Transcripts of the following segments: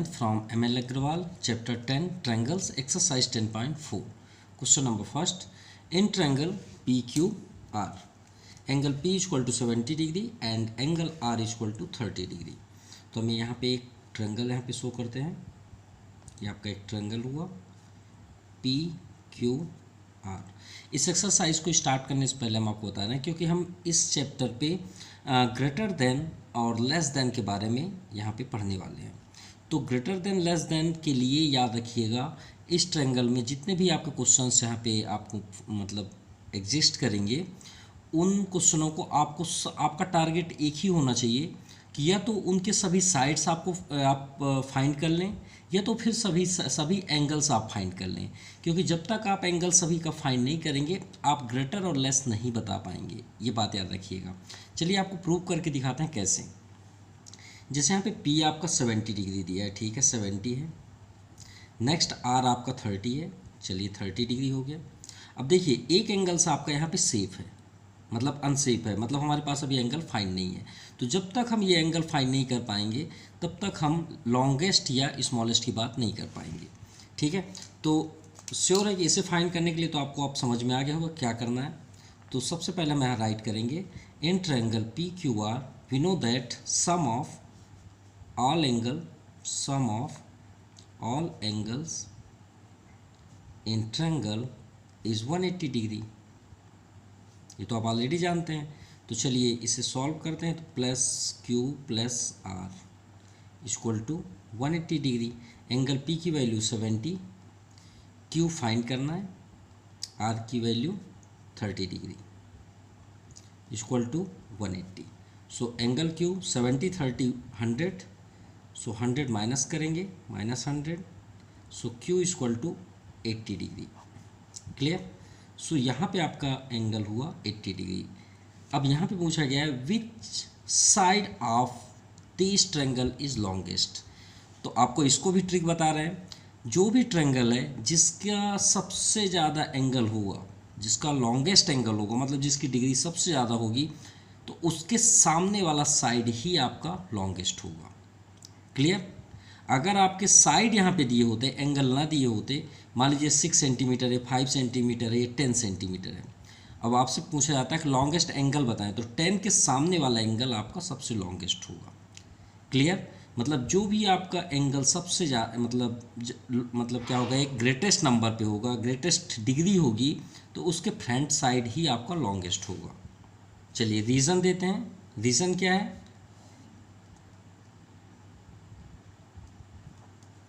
9th from ML Agrawal, Chapter 10, Triangles, Exercise 10.4. Question number first. In triangle PQR, angle P is equal to 70 degree and angle R is equal to 30 degree. तो हमें यहाँ पे एक triangle यहाँ पे show करते हैं. ये आपका एक ट्रायंगल हुआ PQR. इस एक्सरसाइज को स्टार्ट करने से पहले हम आपको बता रहे हैं क्योंकि हम इस चैप्टर पे ग्रेटर देन और लेस देन के बारे में यहाँ पे पढ़ने वाले हैं. तो ग्रेटर देन लेस देन के लिए याद रखिएगा इस ट्रायंगल में जितने भी आपके क्वेश्चंस यहाँ पे आपको मतलब एग्जिस्ट करेंगे उन क्वेश्चनों को आपका टारगेट एक ही होना चाहिए कि या तो उनके सभी साइड्स आप फाइंड कर लें या तो फिर सभी एंगल्स आप फाइंड कर लें, क्योंकि जब तक आप एंगल सभी का फाइंड नहीं करेंगे आप ग्रेटर और लेस नहीं बता पाएंगे. ये बात याद रखिएगा. चलिए आपको प्रूव करके दिखाते हैं कैसे. जैसे यहाँ पे P आपका 70 डिग्री दिया है, ठीक है 70 है. नेक्स्ट R आपका 30 है, चलिए 30 डिग्री हो गया. अब देखिए एक एंगल से आपका यहाँ पे सेफ है, मतलब अनसेफ है, मतलब हमारे पास अभी एंगल फाइंड नहीं है. तो जब तक हम ये एंगल फाइंड नहीं कर पाएंगे तब तक हम लॉन्गेस्ट या स्मॉलेस्ट की बात नहीं कर पाएंगे. ठीक है, तो श्योर है कि इसे फाइंड करने के लिए तो आपको आप समझ में आ गया होगा क्या करना है. तो सबसे पहले हम यहाँ राइट करेंगे in triangle PQR we know that sum of all angles in triangle is 180 degree. ये तो आप ऑलरेडी जानते हैं. तो चलिए इसे सॉल्व करते हैं. तो plus Q plus R equal to 180 degree. Angle P की वैल्यू 70, Q फाइंड करना है, R की value 30 degree equal to 180. So angle Q 70 30 100, so 100 minus करेंगे, minus 100, so Q equal to 80 degree. Clear. So यहाँ पे आपका एंगल हुआ 80 degree. अब यहाँ पे पूछा गया है which side of this triangle is longest. तो आपको इसको भी ट्रिक बता रहे हैं. जो भी ट्रायंगल है जिसका सबसे ज़्यादा एंगल होगा, जिसका लॉन्गेस्ट एंगल होगा, मतलब जिसकी डिग्री सबसे ज़्यादा होगी, तो उसके सामने वाला साइड ही आपका लॉन्गेस्ट होगा. क्लियर. अगर आपके साइड यहाँ पे दिए होते, एंगल ना दिए होते, मान लीजिए 6 सेंटीमीटर है, 5 सेंटीमीटर है, 10 सेंटीमीटर है. अब आपसे पूछा जाता है कि लॉन्गेस्ट एंगल बताएं, तो 10 के सामने वाला एंगल आपका सबसे लॉन्गेस्ट होगा. क्लियर. मतलब जो भी आपका एंगल सबसे ज़्यादा मतलब क्या होगा, एक ग्रेटेस्ट नंबर पे होगा, ग्रेटेस्ट डिग्री होगी, तो उसके फ्रंट साइड ही आपका लॉन्गेस्ट होगा. चलिए रीज़न देते हैं. रीज़न क्या है?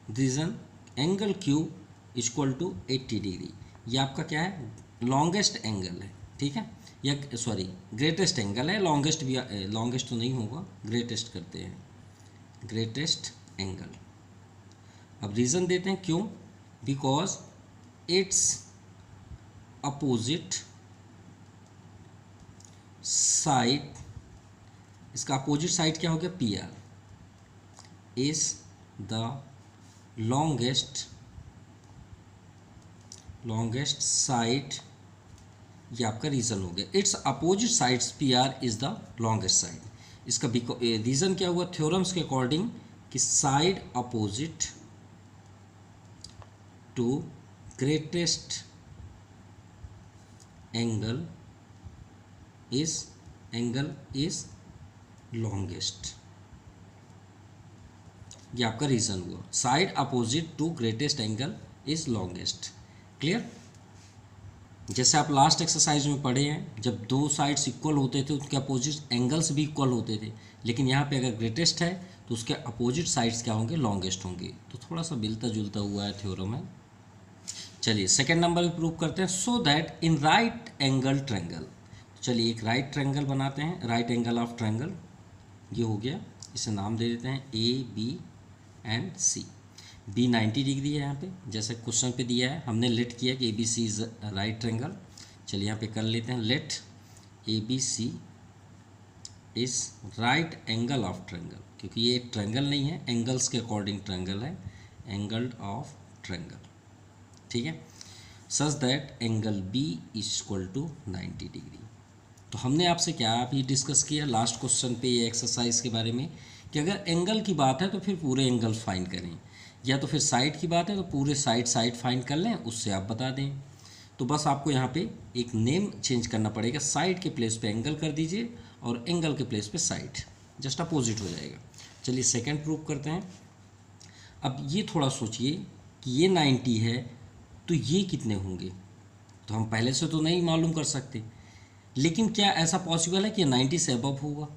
Reason angle Q equal to 80 degree. ये आपका क्या है, लॉन्गेस्ट एंगल है. ठीक है, या सॉरी ग्रेटेस्ट एंगल है. लॉन्गेस्ट भी, लॉन्गेस्ट तो नहीं होगा, ग्रेटेस्ट करते हैं, ग्रेटेस्ट एंगल. अब रीज़न देते हैं क्यों. बिकॉज इट्स अपोजिट साइड, इसका अपोजिट साइड क्या हो गया, PR is the longest side. ये आपका रीज़न हो गया. It's opposite sides PR is the longest side. इसका रीज़न क्या हुआ, थ्योरम्स के अकॉर्डिंग कि side opposite to greatest angle is longest. ये आपका रीज़न हुआ, side opposite to greatest angle is longest. Clear. जैसे आप लास्ट एक्सरसाइज में पढ़े हैं, जब दो साइड्स इक्वल होते थे उनके अपोजिट एंगल्स भी इक्वल होते थे, लेकिन यहाँ पे अगर ग्रेटेस्ट है तो उसके अपोजिट साइड्स क्या होंगे, लॉन्गेस्ट होंगे. तो थोड़ा सा मिलता जुलता हुआ है थ्योरम है. चलिए सेकेंड नंबर भी प्रूव करते हैं. So that in right angle triangle. चलिए एक राइट ट्रायंगल बनाते हैं, राइट एंगल ऑफ ट्रायंगल. ये हो गया, इसे नाम दे देते हैं AB and C. B 90 degree है यहाँ पे, जैसे क्वेश्चन पे दिया है. हमने लेट किया कि ABC इज राइट ट्रायंगल. चलिए यहाँ पे कर लेते हैं let ABC is right angle of triangle, क्योंकि ये ट्रायंगल नहीं है, एंगल्स के अकॉर्डिंग ट्रायंगल है, एंगल ऑफ ट्रायंगल. ठीक है. Such that angle B is equal to 90 degree. तो हमने आपसे क्या अभी डिस्कस किया लास्ट क्वेश्चन पे, ये एक्सरसाइज के बारे में कि अगर एंगल की बात है तो फिर पूरे एंगल फाइंड करें, या तो फिर साइड की बात है तो पूरे साइड फाइंड कर लें, उससे आप बता दें। तो बस आपको यहाँ पे एक नेम चेंज करना पड़ेगा, साइड के प्लेस पे एंगल कर दीजिए और एंगल के प्लेस पे साइड, जस्ट अपोजिट हो जाएगा। चलिए सेकंड प्रूफ करते हैं। अब ये थोड़ा सोचिए कि ये 90 है तो ये कितने होंगे, तो हम पहले से तो नहीं मालूम कर सकते, लेकिन क्या ऐसा पॉसिबल है कि 90 से अबव होगा?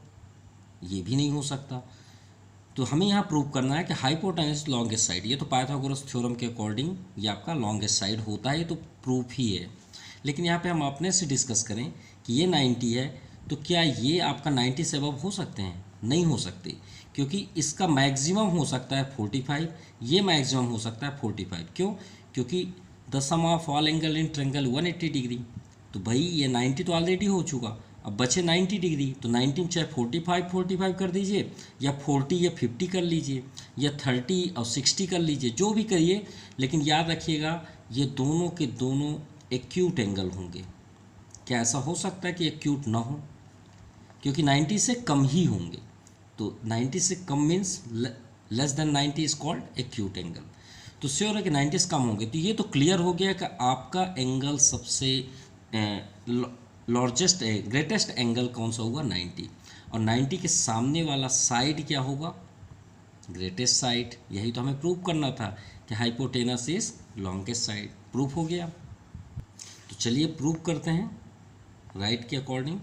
ये भी नहीं हो सकता। तो हमें यहाँ प्रूव करना है कि हाइपोटेनस लॉन्गेस्ट साइड, ये तो पाइथागोरस थ्योरम के अकॉर्डिंग ये आपका लॉन्गेस्ट साइड होता है, ये तो प्रूफ ही है। लेकिन यहाँ पे हम अपने से डिस्कस करें कि ये 90 है तो क्या ये आपका 90 से अबव हो सकते हैं? नहीं हो सकते, क्योंकि इसका मैक्सिमम हो सकता है 45, ये मैक्सिमम हो सकता है 45। क्यों? क्योंकि the sum of all angle in triangle 180 degree. तो भाई ये 90 तो ऑलरेडी हो चुका, अब बचे 90 डिग्री, तो 90 चाहे 45 कर दीजिए, या 40 या 50 कर लीजिए, या 30 और 60 कर लीजिए, जो भी करिए, लेकिन याद रखिएगा ये दोनों के दोनों एक्यूट एंगल होंगे। क्या ऐसा हो सकता है कि एक्यूट ना हो? क्योंकि 90 से कम ही होंगे, तो 90 से कम means less than 90 is called acute angle. तो श्योर है कि 90 से कम होंगे, तो ये तो क्लियर हो गया कि आपका एंगल सबसे लार्जेस्ट ग्रेटेस्ट एंगल कौन सा होगा? 90। और 90 के सामने वाला साइड क्या होगा? Greatest side. यही तो हमें प्रूव करना था कि hypotenuse is longest side. Proof हो गया। तो चलिए प्रूव करते हैं राइट के according.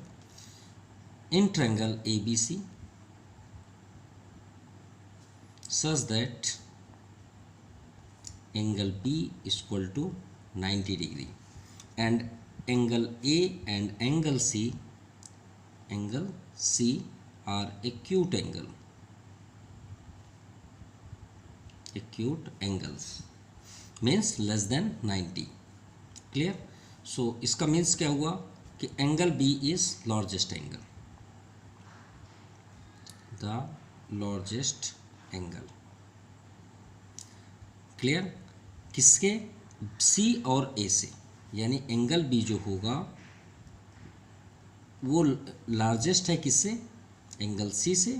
In triangle ABC such that angle B is equal to 90 degree and angle A and angle C are acute angles means less than 90। clear? so इसका means क्या हुआ कि angle B is largest angle, the largest angle. Clear? किसके? C और A से, यानी angle B जो होगा वो लार्जेस्ट है किससे? एंगल C से,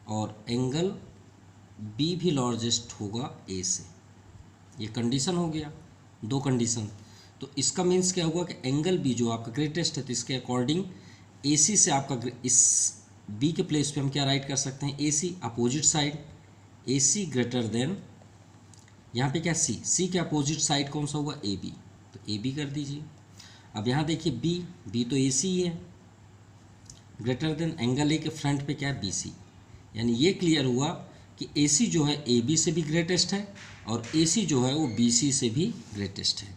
और एंगल B भी लार्जेस्ट होगा A से। ये कंडीशन हो गया, दो कंडीशन। तो इसका मीन्स क्या हुआ कि एंगल B जो आपका ग्रेटेस्ट है, तो इसके अकॉर्डिंग AC से आपका इस B के प्लेस पे हम क्या राइट कर सकते हैं? AC opposite side, AC greater than, यहाँ पे क्या C के अपोजिट साइड कौन सा होगा? AB, तो AB कर दीजिए। अब यहाँ देखिए B तो AC ही है, ग्रेटर देन एंगल A के फ्रंट पे क्या है? BC। यानी ये क्लियर हुआ कि AC जो है AB से भी ग्रेटेस्ट है और AC जो है वो BC से भी ग्रेटेस्ट है।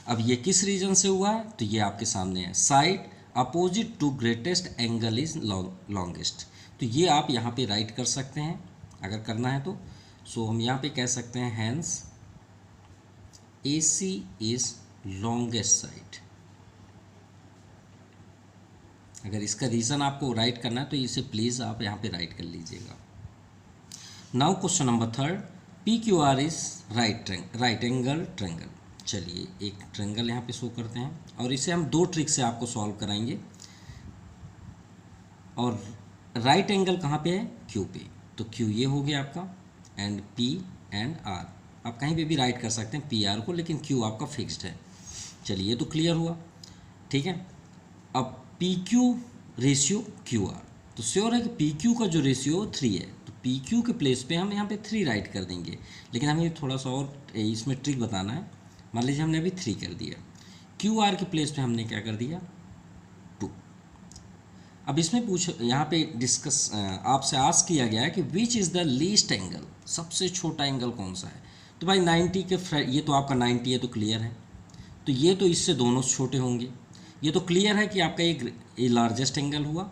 अब ये किस रीजन से हुआ है? तो ये आपके सामने है, side opposite to greatest angle is longest. तो ये आप यहाँ पे राइट कर सकते हैं अगर करना है तो। सो हम यहाँ पे कह सकते हैं hence AC is longest side. अगर इसका रीज़न आपको राइट करना है तो इसे प्लीज़ आप यहाँ पे राइट कर लीजिएगा। Now question number 3, PQR is right angle triangle. चलिए एक ट्रायंगल यहाँ पे शो करते हैं और इसे हम दो ट्रिक से आपको सॉल्व कराएंगे। और राइट एंगल कहाँ पे है? Q पे, तो Q ये हो गया आपका, एंड P एंड R। आप कहीं पे भी राइट कर सकते हैं PR को, लेकिन Q आपका फिक्स्ड है। चलिए तो क्लियर हुआ, ठीक है। अब PQ रेशियो QR, तो श्योर है कि PQ का जो रेशियो 3 है, तो PQ के प्लेस पे हम यहाँ पे 3 राइट कर देंगे। लेकिन हमें थोड़ा सा और इसमें ट्रिक बताना है। मान लीजिए हमने अभी 3 कर दिया, QR के प्लेस पे हमने क्या कर दिया? 2। अब इसमें यहाँ पे डिस्कस आपसे आस्क किया गया है कि which is the least angle, सबसे छोटा एंगल कौन सा है? तो भाई 90 के ये तो आपका 90 है तो क्लियर है, तो ये तो इससे दोनों छोटे होंगे। ये तो क्लियर है कि आपका ये लार्जेस्ट एंगल हुआ।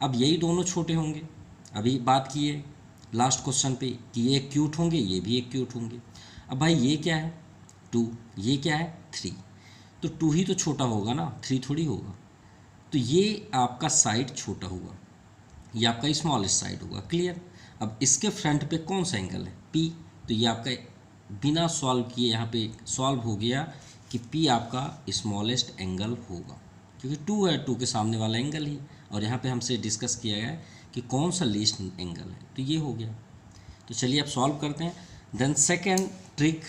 अब यही दोनों छोटे होंगे। अभी बात की है लास्ट क्वेश्चन पे कि ये एक्यूट होंगे, ये भी एक्यूट होंगे। अब भाई ये क्या है? 2, ये क्या है? 3। तो 2 ही तो छोटा होगा ना, 3 थोड़ी होगा। तो ये आपका साइड छोटा हुआ, ये आपका स्मॉलेस्ट साइड होगा। क्लियर? अब इसके फ्रंट पे कौन सा एंगल है? P। तो ये आपका बिना सॉल्व किए यहाँ पे सॉल्व हो गया कि P आपका स्मॉलेस्ट एंगल होगा, क्योंकि 2 है, 2 के सामने वाला एंगल ही। और यहाँ पे हमसे डिस्कस किया गया है कि कौन सा लीस्ट एंगल है, तो ये हो गया। तो चलिए अब सॉल्व करते हैं। देन सेकेंड ट्रिक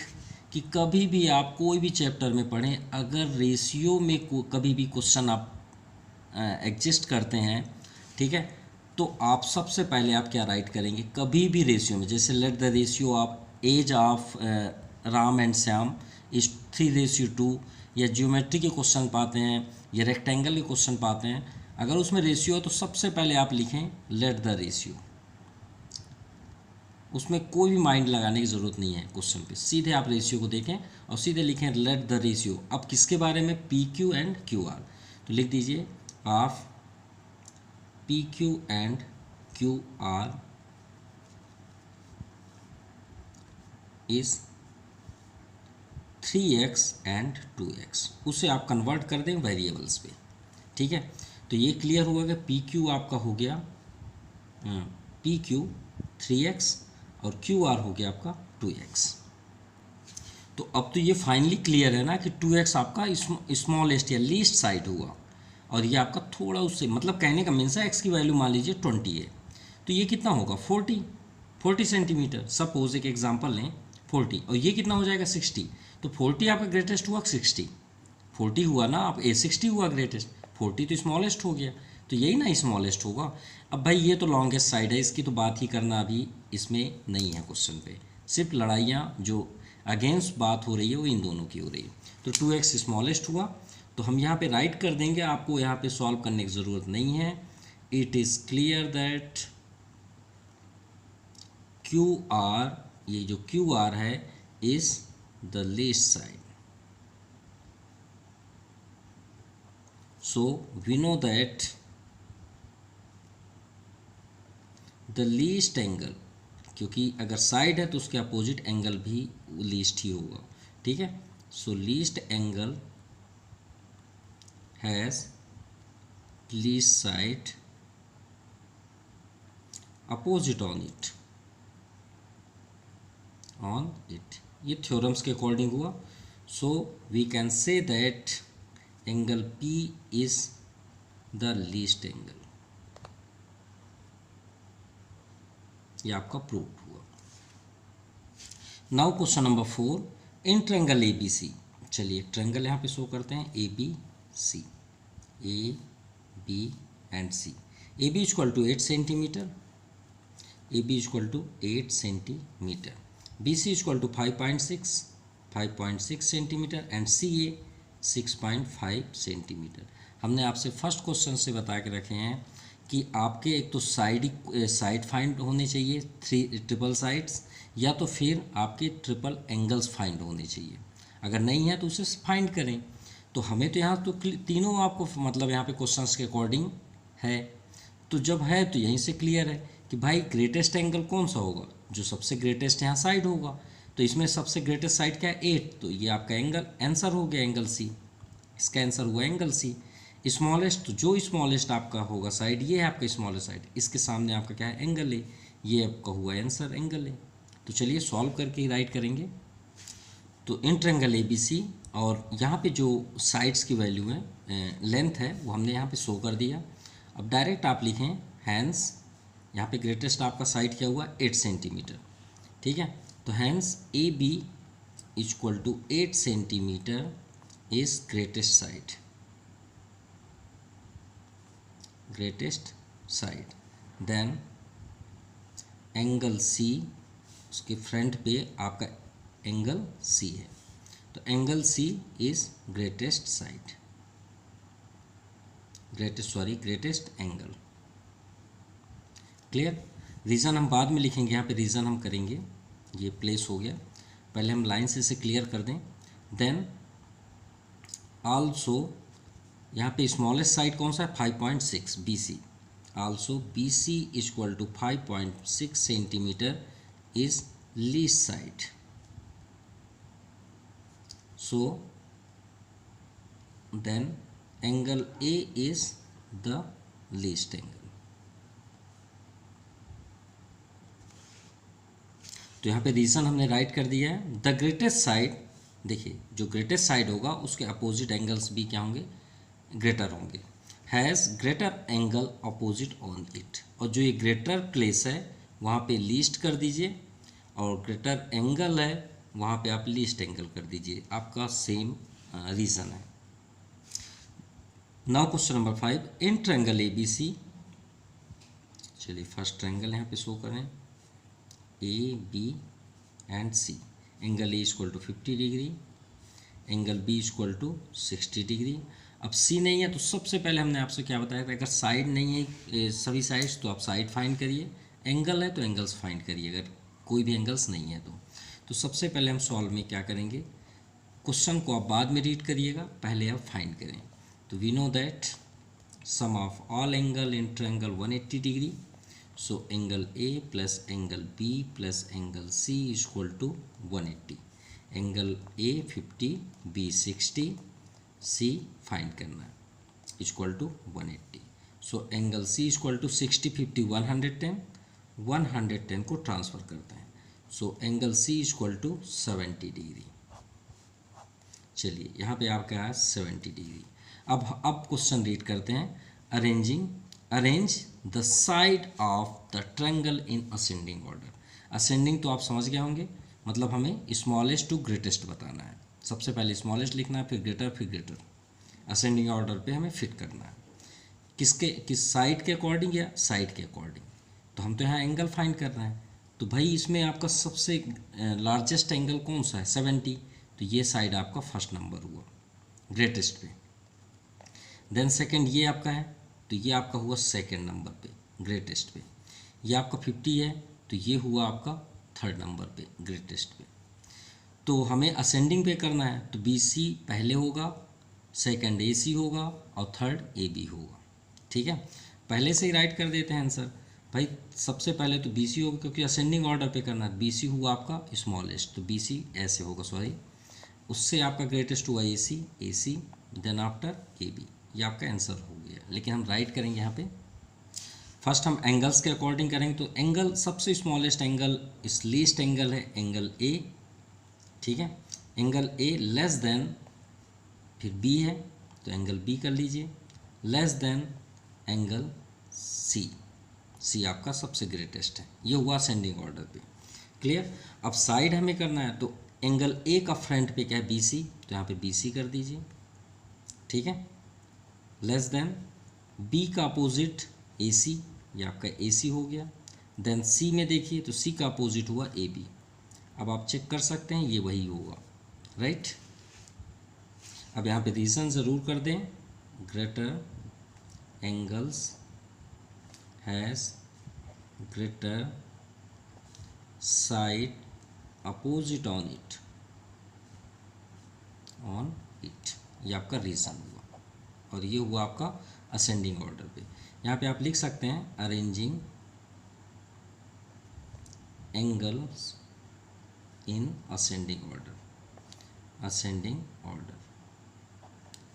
कि कभी भी आप कोई भी चैप्टर में पढ़ें, अगर रेशियो में कभी भी क्वेश्चन आप एग्जिस्ट करते हैं, ठीक है, तो आप सबसे पहले आप क्या राइट करेंगे, कभी भी रेशियो में, जैसे let the ratio of age of Ram and Shyam is 3:2, या ज्योमेट्री के क्वेश्चन पाते हैं या रेक्टेंगल के क्वेश्चन पाते हैं, अगर उसमें रेशियो है तो सबसे पहले आप लिखें लेट द रेशियो। उसमें कोई भी माइंड लगाने की ज़रूरत नहीं है क्वेश्चन पे, सीधे आप रेशियो को देखें और सीधे लिखें लेट द रेशियो। अब किसके बारे में, P Q and Q R, तो लिख दीजिए of P Q and Q R is 3x and 2x, उसे आप कन्वर्ट कर दें वेरिएबल्स पे, ठीक है। तो ये क्लियर हुआ कि पी क्यू आपका हो गया पी क्यू 3x और क्यू आर हो गया आपका 2x। तो अब तो ये फाइनली क्लियर है ना कि 2x आपका स्मॉलेस्ट या लीस्ट साइड हुआ, और ये आपका थोड़ा उससे, मतलब कहने का मीन्स है x की वैल्यू मान लीजिए 20 है, तो ये कितना होगा 40 सेंटीमीटर, सपोज एक एग्जांपल लें 40, और ये कितना हो जाएगा 60, तो 40 आपका ग्रेटेस्ट हुआ, 40 हुआ ना, आप 60 हुआ ग्रेटेस्ट, 40 तो स्मॉलेस्ट हो गया, तो यही ना स्मॉलेस्ट होगा। अब भाई ये तो लॉन्गेस्ट साइड है, इसकी तो बात ही करना अभी इसमें नहीं है क्वेश्चन पे, सिर्फ लड़ाइयाँ जो अगेंस्ट बात हो रही है वो इन दोनों की हो रही है। तो 2x स्मॉलेस्ट हुआ, तो हम यहाँ पे राइट कर देंगे, आपको यहाँ पे सॉल्व करने की ज़रूरत नहीं है। It is clear that Q R, ये जो क्यू आर है is the least side, so we know that the least angle, क्योंकि अगर साइड है तो उसके अपोजिट एंगल भी लीस्ट ही होगा, ठीक है। So least angle has least side opposite on it, ये थ्योरम्स के अकॉर्डिंग हुआ। So we can say that angle P is the least angle, ये आपका प्रूव हुआ। Now question number 4, in triangle ABC, चलिए ट्रायंगल यहाँ पे शो करते हैं ABC, A B and C। AB equal to 8 centimetre, AB equal to 8 centimetre, BC equal to 5.6 centimetre and CA 6.5 centimetre. हमने आपसे फर्स्ट क्वेश्चन से बता के रखे हैं कि आपके एक तो साइड फाइंड होने चाहिए, 3 ट्रिपल साइड्स, या तो फिर आपके ट्रिपल एंगल्स फाइंड होने चाहिए। अगर नहीं है तो उसे फाइंड करें। तो हमें तो यहाँ तो तीनों आपको मतलब यहाँ पे क्वेश्चंस के अकॉर्डिंग है, तो जब है तो यहीं से क्लियर है कि भाई ग्रेटेस्ट एंगल कौन सा होगा, जो सबसे ग्रेटेस्ट यहाँ साइड होगा, तो इसमें सबसे ग्रेटेस्ट साइड क्या है 8, तो ये आपका एंगल आंसर हो गया एंगल C, इसका आंसर हुआ एंगल C। स्मॉलेस्ट, तो जो स्मॉलेस्ट आपका होगा साइड, ये है आपका स्मॉलेस्ट साइड, इसके सामने आपका क्या है एंगल A, ये आपका हुआ आंसर एंगल A। तो चलिए सॉल्व करके ही राइट करेंगे। तो इन ट्रायंगल ABC, और यहाँ पे जो साइड्स की वैल्यू है, लेंथ है, वो हमने यहाँ पे शो कर दिया। अब डायरेक्ट आप लिखें हैंस, यहाँ पे ग्रेटेस्ट आपका साइड क्या हुआ 8 सेंटीमीटर, ठीक है। तो hence AB equal to 8 centimetre is greatest side, then angle C, उसके फ्रंट पे आपका एंगल C है, तो angle C is greatest angle. Clear. Reason हम बाद में लिखेंगे, यहाँ पे रीज़न हम करेंगे, ये प्लेस हो गया, पहले हम लाइन से इसे क्लियर कर दें। देन आल्सो यहाँ पे स्मॉलेस्ट साइड कौन सा है 5.6 BC, also BC equal to 5.6 centimetre is least side, so then angle A is the least angle. तो यहाँ पे रीज़न हमने राइट कर दिया है। द ग्रेटेस्ट साइड, देखिए जो ग्रेटेस्ट साइड होगा उसके अपोजिट एंगल्स भी क्या होंगे, ग्रेटर होंगे। Has greater angle opposite on it, और जो ये ग्रेटर प्लेस है वहाँ पे लीस्ट कर दीजिए, और ग्रेटर एंगल है वहाँ पे आप लीस्ट एंगल कर दीजिए, आपका सेम रीज़न है। Now question number 5, in triangle A B C, चलिए फर्स्ट ट्रायंगल यहाँ पे शो करें, A B and C, angle A equal to 50 degree, angle B equal to 60 degree. अब सी नहीं है तो सबसे पहले हमने आपसे क्या बताया था, अगर साइड नहीं है सभी साइड्स तो आप साइड फाइंड करिए, एंगल है तो एंगल्स फाइंड करिए, अगर कोई भी एंगल्स नहीं है तो सबसे पहले हम सॉल्व में क्या करेंगे, क्वेश्चन को आप बाद में रीड करिएगा, पहले आप फाइंड करें। तो we know that sum of all angle in triangle 180 degree, so angle A plus angle B plus angle C equal to 180, angle A 50, B 60, C find करना है equal to 180। So angle C equal to 60, 50, 110, 110 को transfer करते हैं, so angle C equal to 70 degree. चलिए यहाँ पे आपका है 70 डिग्री। अब क्वेश्चन रीड करते हैं, arrange the side of the triangle in ascending order. Ascending तो आप समझ गए होंगे, मतलब हमें स्मॉलेस्ट टू ग्रेटेस्ट बताना है, सबसे पहले स्मॉलेस्ट लिखना है, फिर ग्रेटर, असेंडिंग ऑर्डर पे हमें फिट करना है, किस साइड के अकॉर्डिंग या साइड के अकॉर्डिंग। तो हम तो यहाँ एंगल फाइंड कर रहे हैं, तो भाई इसमें आपका सबसे लार्जेस्ट एंगल कौन सा है, 70, तो ये साइड आपका फर्स्ट नंबर हुआ ग्रेटेस्ट पे। देन सेकंड ये आपका है, तो ये आपका हुआ सेकंड नंबर पे ग्रेटेस्ट पे। ये आपका 50 है, तो ये हुआ आपका थर्ड नंबर पे ग्रेटेस्ट पे। तो हमें असेंडिंग पे करना है, तो बी सी पहले होगा, सेकंड ए सी होगा और थर्ड ए बी होगा। ठीक है, पहले से ही राइट कर देते हैं आंसर भाई, सबसे पहले तो बी सी होगा क्योंकि असेंडिंग ऑर्डर पे करना है, बी सी हुआ आपका स्मॉलेस्ट, तो बी सी ऐसे होगा, सॉरी, उससे आपका ग्रेटेस्ट हुआ A C, then after A B, ये आपका आंसर हो गया। लेकिन हम राइट करेंगे यहाँ पे, फर्स्ट हम एंगल्स के अकॉर्डिंग करेंगे, तो एंगल सबसे स्मॉलेस्ट एंगल इस लीस्ट एंगल है एंगल ए, ठीक है, एंगल ए लेस देन, फिर बी है तो एंगल बी कर लीजिए, लेस देन एंगल सी आपका सबसे ग्रेटेस्ट है, ये हुआ असेंडिंग ऑर्डर पे। क्लियर। अब साइड हमें करना है, तो एंगल ए का फ्रंट पे क्या है, बी सी, तो यहाँ पे बी सी कर दीजिए, ठीक है, लेस देन बी का अपोजिट ए सी, ये आपका ए सी हो गया। देन सी में देखिए तो सी का अपोजिट हुआ ए बी, अब आप चेक कर सकते हैं ये वही होगा, राइट। अब यहाँ पे रीज़न ज़रूर कर दें, greater angles has greater side opposite on it, ये आपका रीज़न हुआ, और ये हुआ आपका असेंडिंग ऑर्डर पे। यहाँ पे आप लिख सकते हैं arranging angles in ascending order,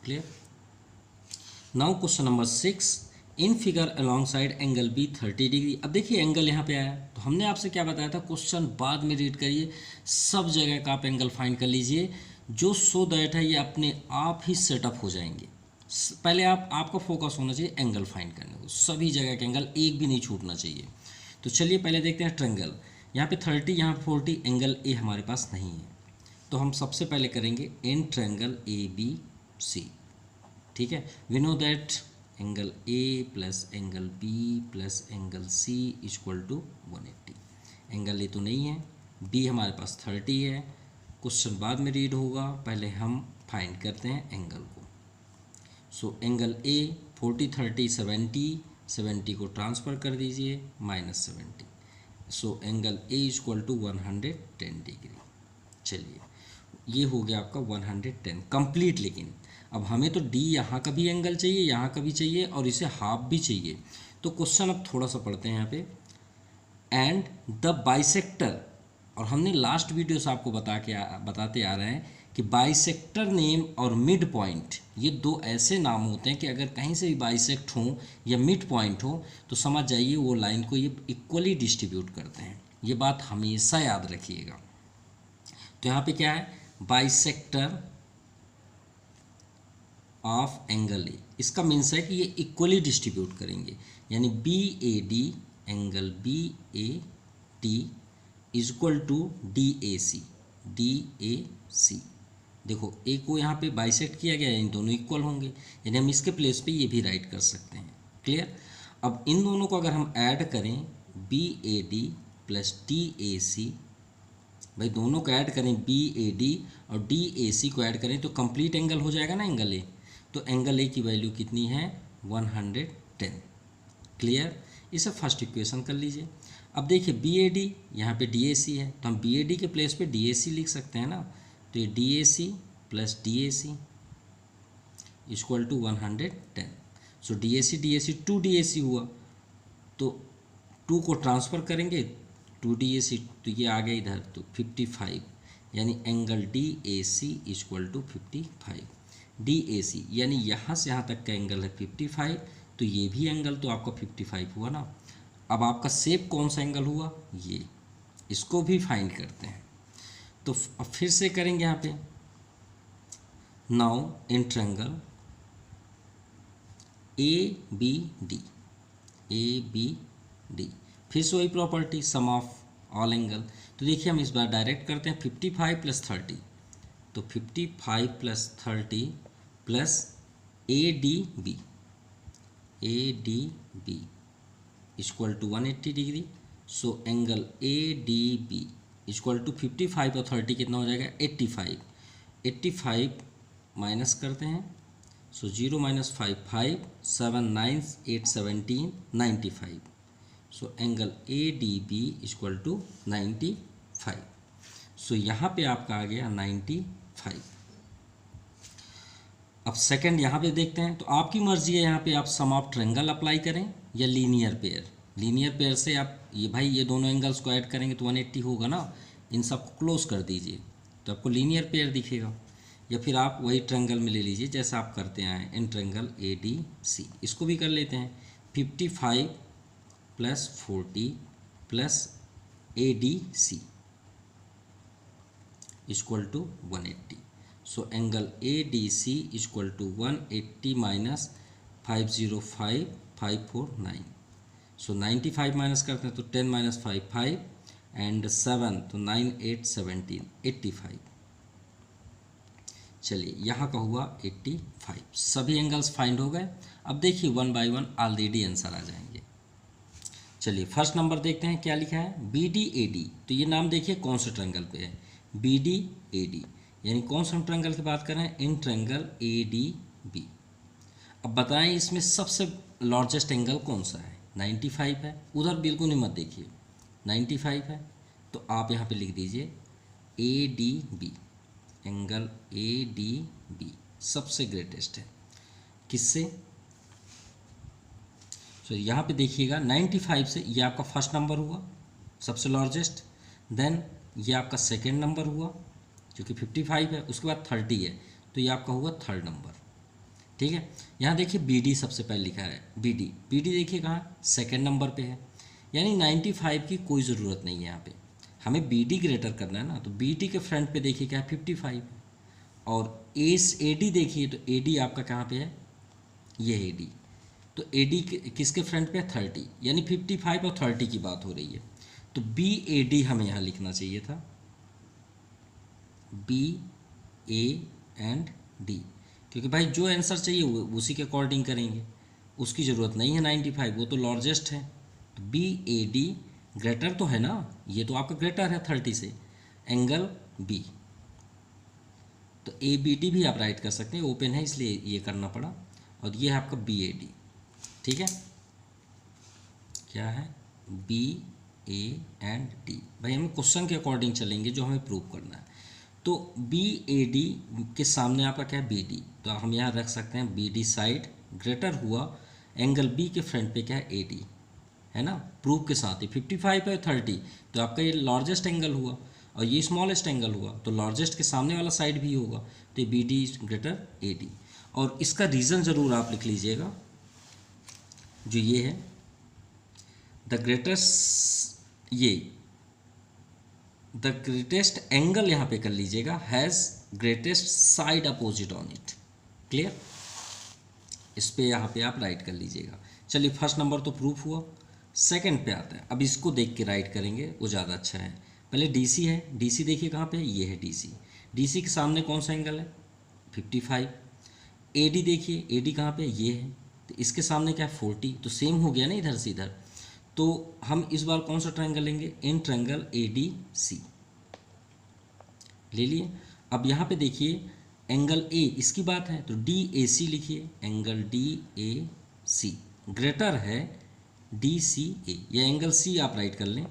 clear. Now question number 6, in figure along side angle B 30 degree. अब देखिए एंगल यहाँ पे आया, तो हमने आपसे क्या बताया था, क्वेश्चन बाद में रीड करिए, सब जगह का आप एंगल फाइंड कर लीजिए, जो सो दैट है ये अपने आप ही सेटअप हो जाएंगे। पहले आपका फोकस होना चाहिए एंगल फाइंड करने को, सभी जगह के एंगल एक भी नहीं छूटना चाहिए। तो चलिए पहले देखते हैं ट्रायंगल, यहाँ पे 30, यहाँ पे 40, एंगल ए हमारे पास नहीं है, तो हम सबसे पहले करेंगे in triangle A B C, ठीक है। We know that angle A plus angle B plus angle C equal to 180, angle A तो नहीं है, बी हमारे पास 30 है, क्वेश्चन बाद में रीड होगा, पहले हम फाइंड करते हैं एंगल को। सो एंगल ए 40, 30, 70 को ट्रांसफ़र कर दीजिए -70, so angle A equal to 110 degree. चलिए ये हो गया आपका 110 कंप्लीट। लेकिन अब हमें तो डी यहाँ का भी एंगल चाहिए, यहाँ का भी चाहिए, और इसे हाफ भी चाहिए। तो क्वेश्चन अब थोड़ा सा पढ़ते हैं यहाँ पे, एंड द बाइसेक्टर, और हमने लास्ट वीडियो से आपको बताते आ रहे हैं कि बाइसेक्टर नेम और मिड पॉइंट, ये दो ऐसे नाम होते हैं कि अगर कहीं से भी बाइसेक्ट हो या मिड पॉइंट हो तो समझ जाइए वो लाइन को ये इक्वली डिस्ट्रीब्यूट करते हैं, ये बात हमेशा याद रखिएगा। तो यहाँ पे क्या है, बाइसेक्टर ऑफ एंगल ए। इसका मीन्स है कि ये इक्वली डिस्ट्रीब्यूट करेंगे, यानी B A D, angle B A D is equal to D A C. D A C, देखो ए को यहाँ पे बाइसेक्ट किया गया है, इन दोनों इक्वल होंगे, यानी हम इसके प्लेस पे ये भी राइट कर सकते हैं। क्लियर। अब इन दोनों को अगर हम ऐड करें, B A D plus D A C, भाई दोनों को ऐड करें, बी ए डी और डी ए सी को ऐड करें तो कंप्लीट एंगल हो जाएगा ना एंगल ए। तो एंगल ए की वैल्यू कितनी है? 110। क्लियर। इसे फर्स्ट इक्वेशन कर लीजिए। अब देखिए बी ए डी, यहाँ पर डी ए सी है, तो हम बी ए डी के प्लेस पे डी ए सी लिख सकते हैं ना। तो ये D A C plus D A C equal to 110। So D A C 2 D A C हुआ, तो 2 को ट्रांसफ़र करेंगे 2 डी ए सी, तो ये आ गया इधर, तो 55, यानी angle D A C equal to 55। D A C यानी यहाँ से यहाँ तक का एंगल है 55, तो ये भी एंगल तो आपका 55 हुआ ना। अब आपका शेप कौन सा एंगल हुआ? ये, इसको भी फाइंड करते हैं। तो अब फिर से करेंगे यहाँ पे, now in triangle A B D, A B D, फिर से वही property sum of all angle. तो देखिए हम इस बार डायरेक्ट करते हैं 55 प्लस 30, तो 55 plus 30 plus A D B, A D B equal to 180 degree. So angle A D B equal to 55 और 30 कितना हो जाएगा? 85। 85 माइनस करते हैं, so 0 minus 5 5, 7 9 8 17 95। So angle A D B equal to 95। So यहाँ पे आपका आ गया 95। अब सेकंड यहाँ पे देखते हैं, तो आपकी मर्जी है, यहाँ पे आप सम ऑफ ट्रायंगल अप्लाई करें या लीनियर पेयर। लीनियर पेयर से आप ये भाई ये दोनों एंगल्स को ऐड करेंगे तो 180 होगा ना, इन सब को क्लोज कर दीजिए तो आपको लीनियर पेयर दिखेगा। या फिर आप वही ट्रायंगल में ले लीजिए जैसा आप करते हैं इन ट्रायंगल ए डी सी। इसको भी कर लेते हैं, 55 plus 40 plus A D C equal to 180। So angle A D C equal to 180 minus 505 549। So 95 minus करते हैं तो 10 माइनस 5 5 एंड 7 तो 9 8 17 85। चलिए यहाँ का हुआ 85। सभी एंगल्स फाइंड हो गए। अब देखिए 1 बाय 1 ऑलरेडी आंसर आ जाएंगे। चलिए फर्स्ट नंबर देखते हैं क्या लिखा है, बी डी ए डी। तो ये नाम देखिए कौन से ट्रायंगल पे है, बी डी ए डी, यानी कौन सा ट्रायंगल की बात कर रहे हैं? In triangle A D B. अब बताएं इसमें सबसे लार्जेस्ट एंगल कौन सा है? 95 है। उधर बिल्कुल ही मत देखिए, 95 है, तो आप यहाँ पे लिख दीजिए A D B, angle A D B सबसे ग्रेटेस्ट है। किससे? तो यहाँ पे देखिएगा 95 से ये आपका फर्स्ट नंबर हुआ सबसे लार्जेस्ट, देन ये आपका सेकेंड नंबर हुआ क्योंकि 55 है, उसके बाद 30 है, तो ये आपका हुआ थर्ड नंबर। ठीक है, यहाँ देखिए बी डी सबसे पहले लिखा है, बी डी देखिए कहाँ? सेकेंड नंबर पे है, यानी 95 की कोई ज़रूरत नहीं है यहाँ पे, हमें बी डी ग्रेटर करना है ना। तो बी डी के फ्रंट पे देखिए क्या है? 55 है। और ए डी देखिए तो ए डी आपका कहाँ पे है? ये ए डी, तो ए डी किसके फ्रंट पे है? 30, यानी 55 और 30 की बात हो रही है। तो बी ए डी हमें यहाँ लिखना चाहिए था, बी ए एंड डी, क्योंकि भाई जो आंसर चाहिए वो उसी के अकॉर्डिंग करेंगे, उसकी ज़रूरत नहीं है 95, वो तो लार्जेस्ट है। तो बी ए डी ग्रेटर तो है ना, ये तो आपका ग्रेटर है 30 से, एंगल बी, तो ए बी डी भी आप राइट कर सकते हैं, ओपन है इसलिए ये करना पड़ा। और ये है आपका बी ए डी। ठीक है, क्या है? B A and D. भाई हमें क्वेश्चन के अकॉर्डिंग चलेंगे जो हमें प्रूव करना है। तो बी ए डी के सामने आपका क्या है? बी डी, तो हम यहाँ रख सकते हैं बी डी साइड ग्रेटर हुआ एंगल बी के फ्रंट पे क्या है? ए डी है ना, प्रूफ के साथ ही 55 है 30, तो आपका ये लार्जेस्ट एंगल हुआ और ये स्मॉलेस्ट एंगल हुआ, तो लार्जेस्ट के सामने वाला साइड भी होगा, तो B D greater A D. और इसका रीज़न ज़रूर आप लिख लीजिएगा, जो ये है द ग्रेटेस्ट एंगल यहाँ पे कर लीजिएगा, has greatest side opposite on it. Clear? इस पे यहाँ पे आप राइट कर लीजिएगा। चलिए फर्स्ट नंबर तो प्रूफ हुआ। सेकंड पे आता है, अब इसको देख के राइट करेंगे वो ज़्यादा अच्छा है। पहले डीसी है, डीसी देखिए कहाँ पे है, ये है डीसी। डीसी के सामने कौन सा एंगल है, 55। एडी देखिए, एडी कहाँ पे है, ये है, तो इसके सामने क्या है, 40। तो सेम हो गया ना इधर से इधर। तो हम इस बार कौन सा ट्रायंगल लेंगे, इन ट्रायंगल ए डी सी ले लिए। अब यहाँ पे देखिए एंगल ए, इसकी बात है तो डी ए सी लिखिए, angle D A C greater है डी सी ए, या एंगल सी आप राइट कर लें।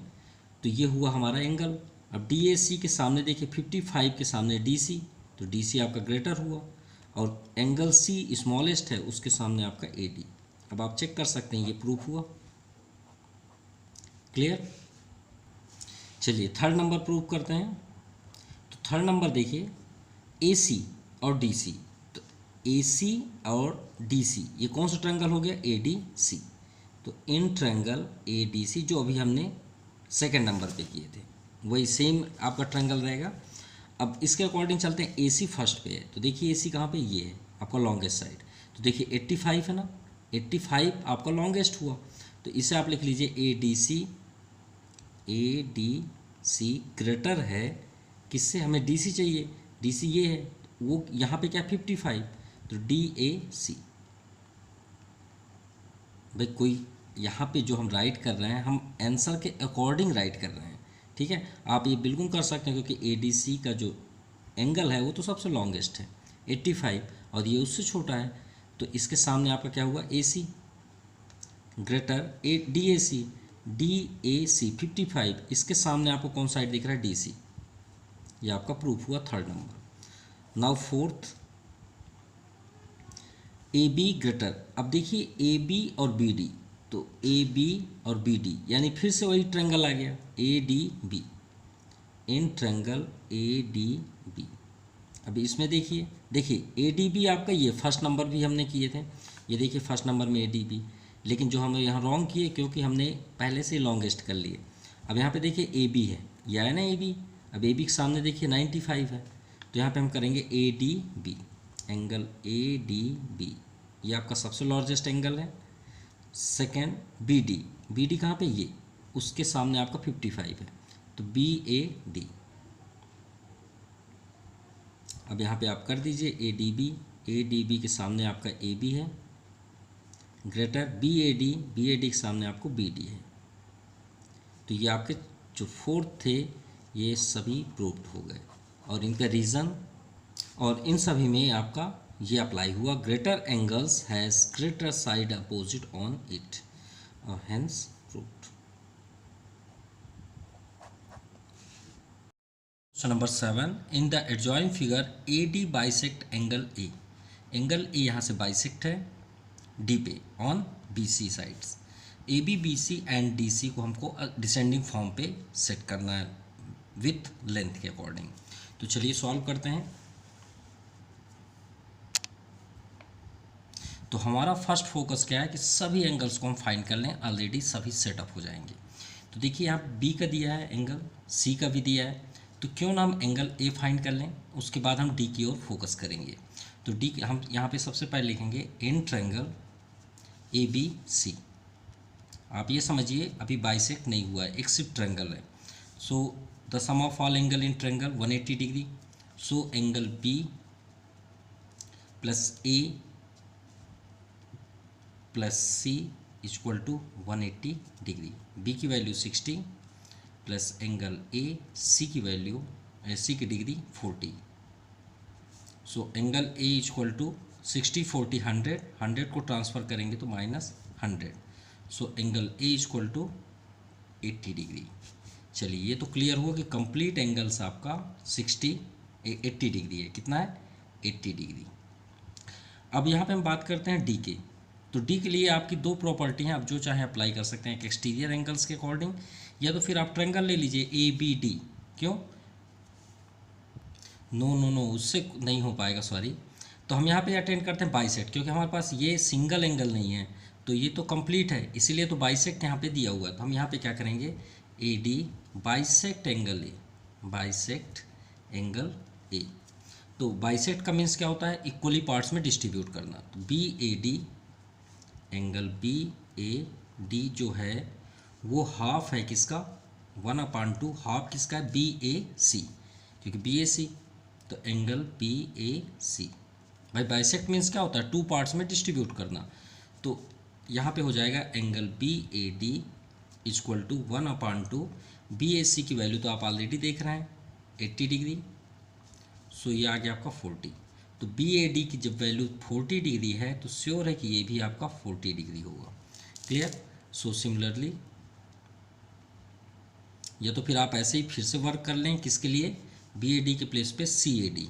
तो ये हुआ हमारा एंगल। अब डी ए सी के सामने देखिए 55 के सामने डी सी, तो डी सी आपका ग्रेटर हुआ, और एंगल सी स्मॉलेस्ट है उसके सामने आपका ए डी। अब आप चेक कर सकते हैं ये प्रूफ हुआ। क्लियर। चलिए थर्ड नंबर प्रूफ करते हैं। तो थर्ड नंबर देखिए ए सी और डी सी, तो ए सी और डी सी ये कौन सा ट्रायंगल हो गया, ए डी सी। तो इन ट्रायंगल ए डी सी जो अभी हमने सेकंड नंबर पे किए थे वही सेम आपका ट्रायंगल रहेगा। अब इसके अकॉर्डिंग चलते हैं, ए सी फर्स्ट पे है, तो देखिए ए सी कहाँ पे, ये है आपका लॉन्गेस्ट साइड। तो देखिए 85 है ना, 85 आपका लॉन्गेस्ट हुआ, तो इसे आप लिख लीजिए ए डी सी ग्रेटर है किससे, हमें डी सी चाहिए, डी सी ये है, वो यहाँ पे क्या 55, तो डी ए सी। भाई कोई यहाँ पे जो हम राइट कर रहे हैं हम आंसर के अकॉर्डिंग राइट कर रहे हैं, ठीक है। आप ये बिल्कुल कर सकते हैं क्योंकि ए डी सी का जो एंगल है वो तो सबसे लॉन्गेस्ट है 85, और ये उससे छोटा है, तो इसके सामने आपका क्या हुआ, A C greater A D A C, D A C 55, इसके सामने आपको कौन साइड दिख रहा है, डी सी। ये आपका प्रूफ हुआ third number. Now fourth, A B greater. अब देखिए ए बी और बी डी, तो ए बी और बी डी यानी फिर से वही ट्रायंगल आ गया A D B, in triangle A D B. अभी इसमें देखिए ए डी बी आपका ये फर्स्ट नंबर भी हमने किए थे, ये देखिए फर्स्ट नंबर में ए डी बी, लेकिन जो हमने यहाँ रॉन्ग किए क्योंकि हमने पहले से लॉन्गेस्ट कर लिए। अब यहाँ पे देखिए ए बी है, यह है ना ए बी, अब ए बी के सामने देखिए 95 है, तो यहाँ पे हम करेंगे A D B, angle A D B, ये आपका सबसे लार्जेस्ट एंगल है। सेकेंड बी डी कहाँ पे, ये उसके सामने आपका 55 है, तो बी ए डी। अब यहाँ पे आप कर दीजिए ए डी बी के सामने आपका ए बी है ग्रेटर बी ए डी के सामने आपको बी डी है। तो ये आपके जो फोर्थ थे ये सभी प्रूव्ड हो गए, और इनका रीज़न और इन सभी में आपका ये अप्लाई हुआ, greater angles has greater side opposite on it, और hence proved. Question number 7, in the adjoint figure A D bisect angle A, angle A यहाँ से बाइसेक्ट है डी पे on B C sides, A B C and D C को हमको descending form पे set करना है विथ लेंथ के अकॉर्डिंग। तो चलिए सॉल्व करते हैं। तो हमारा फर्स्ट फोकस क्या है कि सभी एंगल्स को हम फाइंड कर लें, ऑलरेडी सभी सेटअप हो जाएंगे। तो देखिए यहाँ बी का दिया है एंगल, सी का भी दिया है, तो क्यों ना हम एंगल ए फाइंड कर लें, उसके बाद हम डी की ओर फोकस करेंगे। तो डी हम यहाँ पे सबसे पहले लिखेंगे इन ट्रायंगल ए बी सी। आप ये समझिए अभी बाइसेक्ट नहीं हुआ है, एक सिर्फ ट्रायंगल है। So the sum of all angle in triangle 180 degree, so angle B plus A plus C equal to 180 degree, B की value 60 plus angle A C की वैल्यू सी की degree 40। So angle A equal to 60 40 100, 100 को transfer करेंगे तो minus 100, so angle A equal to 80 degree. चलिए ये तो clear हुआ कि कंप्लीट एंगल्स आपका 80 डिग्री है, कितना है 80 डिग्री। अब यहाँ पे हम बात करते हैं डी के। तो डी के लिए आपकी दो प्रॉपर्टी हैं, आप जो चाहे अप्लाई कर सकते हैं, एक एक्सटीरियर एंगल्स के अकॉर्डिंग, या तो फिर आप ट्रायंगल ले लीजिए ए बी डी। क्यों, नो उससे नहीं हो पाएगा, सॉरी। तो हम यहाँ पे अटेंड करते हैं बाइसेक्ट, क्योंकि हमारे पास ये सिंगल एंगल नहीं है, तो ये तो कंप्लीट है, इसीलिए तो बाइसेक्ट यहाँ पे दिया हुआ है। तो हम यहाँ पे क्या करेंगे, A D bisect angle A, bisect angle A. तो बाइसेक्ट का मीन्स क्या होता है, इक्वली पार्ट्स में डिस्ट्रीब्यूट करना। तो B A D, angle B A D जो है वो हाफ है किसका, 1/2, हाफ किसका है, बी ए सी, क्योंकि बी ए सी, तो एंगल बी ए सी। भाई बाइसेक्ट मीन्स क्या होता है, 2 पार्ट्स में डिस्ट्रीब्यूट करना। तो यहाँ पे हो जाएगा angle B A D equal to 1/2, B A C की वैल्यू तो आप ऑलरेडी देख रहे हैं 80 डिग्री, सो ये आ गया आपका 40। तो बी ए डी की जब वैल्यू 40 डिग्री है तो श्योर है कि ये भी आपका 40 डिग्री होगा। क्लियर। सो सिमिलरली, या तो फिर आप ऐसे ही फिर से वर्क कर लें, किसके लिए, बी ए डी के प्लेस पे सी ए डी,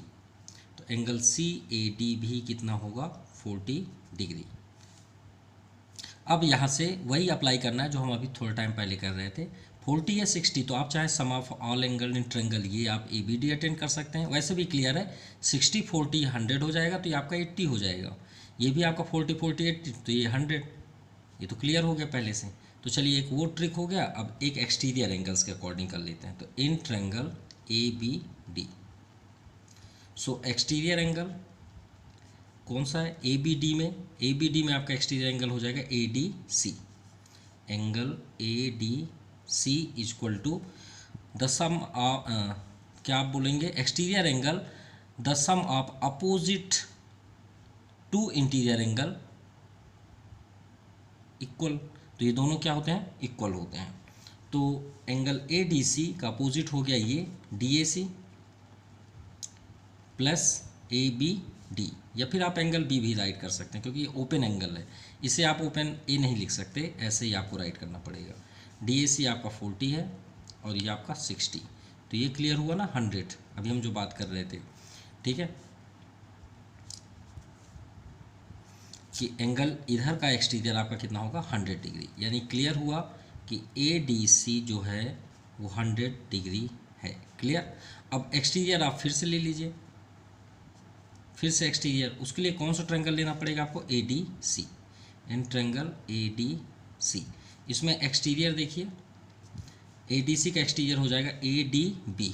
तो एंगल सी ए डी भी कितना होगा, 40 डिग्री। अब यहाँ से वही अप्लाई करना है जो हम अभी थोड़ा टाइम पहले कर रहे थे, 40 या 60, तो आप चाहे sum of all angle in triangle ये आप ए बी डी अटेंड कर सकते हैं। वैसे भी क्लियर है, 60 40 100 हो जाएगा, तो ये आपका 80 हो जाएगा, ये भी आपका 40 40 80, तो ये 100, ये तो क्लियर हो गया पहले से। तो चलिए एक वो ट्रिक हो गया, अब एक एक्सटीरियर एंगल्स के अकॉर्डिंग कर लेते हैं। तो in triangle A B D, so exterior angle कौन सा है, ए बी डी में, ए बी डी में आपका एक्सटीरियर एंगल हो जाएगा A D C, angle A D C equal to the sum of, क्या आप बोलेंगे, exterior angle the sum of opposite to interior angle equal, तो ये दोनों क्या होते हैं, इक्वल होते हैं। तो एंगल ए डी सी का अपोजिट हो गया ये D A C plus A B D, या फिर आप एंगल बी भी राइट कर सकते हैं, क्योंकि ये ओपन एंगल है, इसे आप ओपन ए नहीं लिख सकते, ऐसे ही आपको राइट करना पड़ेगा। डी ए सी आपका 40 है और ये आपका 60, तो ये क्लियर हुआ ना 100, अभी हम जो बात कर रहे थे, ठीक है, कि एंगल इधर का एक्सटीरियर आपका कितना होगा, 100 डिग्री, यानी क्लियर हुआ कि ए डी सी जो है वो 100 डिग्री है। क्लियर। अब एक्सटीरियर आप फिर से ले लीजिए, फिर से एक्सटीरियर, उसके लिए कौन सा ट्रायंगल लेना पड़ेगा आपको, A D C, in triangle A D C, इसमें एक्सटीरियर देखिए, ए डी सी का एक्सटीरियर हो जाएगा A D B,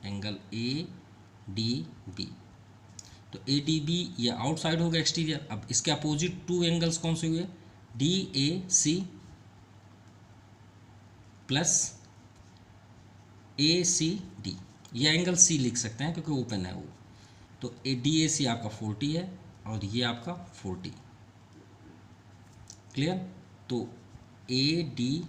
angle A D B, तो ए डी बी ये आउटसाइड होगा एक्सटीरियर। अब इसके अपोजिट 2 एंगल्स कौन से हुए, D A C plus A C D, ये एंगल सी लिख सकते हैं क्योंकि ओपन है वो, तो ए डी ए सी आपका 40 है और ये आपका 40। क्लियर। तो A D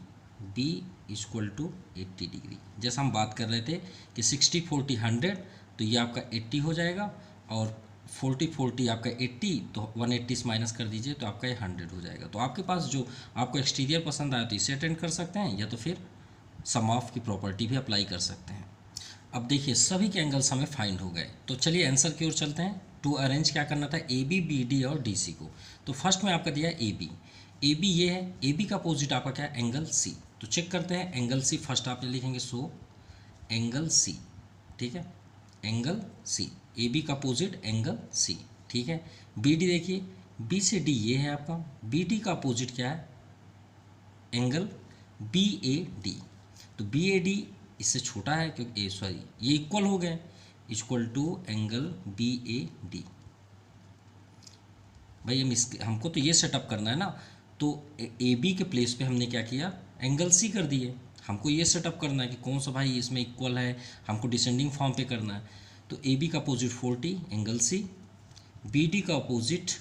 B equal to 80 degree, जैसा हम बात कर रहे थे कि 60 40 100, तो ये आपका 80 हो जाएगा, और 40 40 आपका 80, तो 180 से माइनस कर दीजिए तो आपका ये 100 हो जाएगा। तो आपके पास जो आपको एक्सटीरियर पसंद आया तो इसे अटेंड कर सकते हैं, या तो फिर सम ऑफ की प्रॉपर्टी भी अप्लाई कर सकते हैं। अब देखिए सभी के एंगल्स हमें फाइंड हो गए, तो चलिए आंसर की ओर चलते हैं। टू अरेंज क्या करना था, ए बी बी डी और डी सी को। तो फर्स्ट में आपका दिया ए बी, ए बी ये है, ए बी का अपोजिट आपका क्या है, एंगल सी। तो चेक करते हैं, एंगल सी फर्स्ट आप लिखेंगे, सो एंगल सी, ठीक है, एंगल सी, ए बी का अपोजिट एंगल सी, ठीक है। बी डी देखिए, बी से डी ये है आपका, बी डी का अपोजिट क्या है, एंगल बी ए डी, तो बी ए डी इससे छोटा है क्योंकि सॉरी ये इक्वल हो गए, equal to angle B A D. भाई हमको तो ये सेटअप करना है ना, तो ए बी के प्लेस पे हमने क्या किया, एंगल सी कर दिए। हमको ये सेटअप करना है कि कौन सा भाई इसमें इक्वल है, हमको डिसेंडिंग फॉर्म पे करना है। तो ए बी का opposite 40 angle C, B D का opposite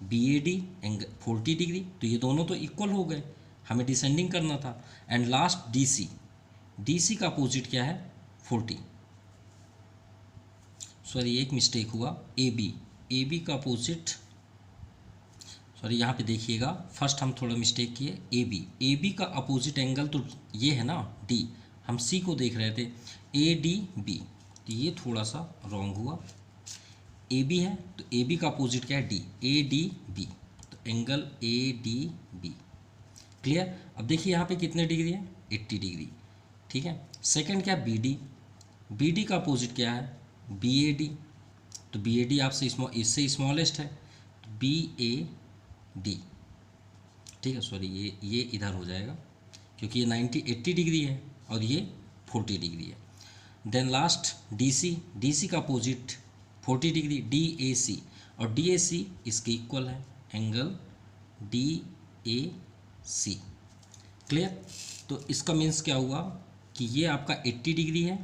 B A D angle 40 degree, तो ये दोनों तो इक्वल हो गए, हमें डिसेंडिंग करना था। And last D C, D C का अपोजिट क्या है 40, सॉरी एक मिस्टेक हुआ, ए बी का अपोजिट, सॉरी यहाँ पे देखिएगा फर्स्ट हम थोड़ा मिस्टेक किए, ए बी का अपोजिट एंगल तो ये है ना डी, हम सी को देख रहे थे ए डी बी, तो ये थोड़ा सा रॉन्ग हुआ। ए बी है तो ए बी का अपोजिट क्या है डी, ए डी बी, तो angle A D B. Clear. अब देखिए यहाँ पे कितने डिग्री है, 80 डिग्री, ठीक है। सेकंड क्या, बी डी का अपोजिट क्या है, बी ए डी, तो बी ए डी आपसे इससे स्मॉलेस्ट है, तो बी ए डी, ठीक है, सॉरी ये इधर हो जाएगा क्योंकि ये 80 डिग्री है और ये 40 डिग्री है। देन लास्ट डी सी का अपोजिट 40 डिग्री DAC, और DAC इसके इक्वल है एंगल DAC। क्लियर? तो इसका मीन्स क्या हुआ कि ये आपका 80 डिग्री है,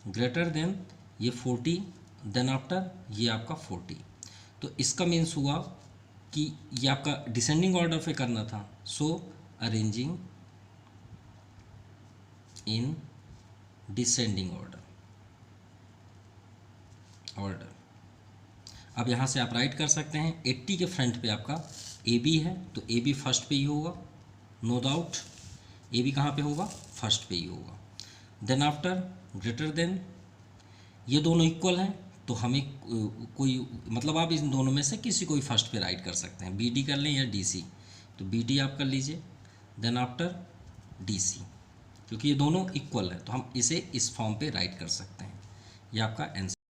ग्रेटर देन ये 40, देन आफ्टर ये आपका 40। तो इसका मीन्स हुआ कि ये आपका डिसेंडिंग ऑर्डर पे करना था, सो अरेंजिंग इन डिसेंडिंग ऑर्डर। अब यहाँ से आप राइट कर सकते हैं 80 के फ्रंट पे आपका AB है, तो AB फर्स्ट पे ही होगा, नो डाउट AB कहाँ पे होगा, फर्स्ट पे ही होगा। देन आफ्टर ग्रेटर देन, ये दोनों इक्वल हैं, तो हमें कोई मतलब आप इन दोनों में से किसी को भी फर्स्ट पे राइट कर सकते हैं, BD कर लें या DC, तो BD आप कर लीजिए, देन आफ्टर DC, क्योंकि ये दोनों इक्वल है तो हम इसे इस फॉर्म पे राइट कर सकते हैं। ये आपका आंसर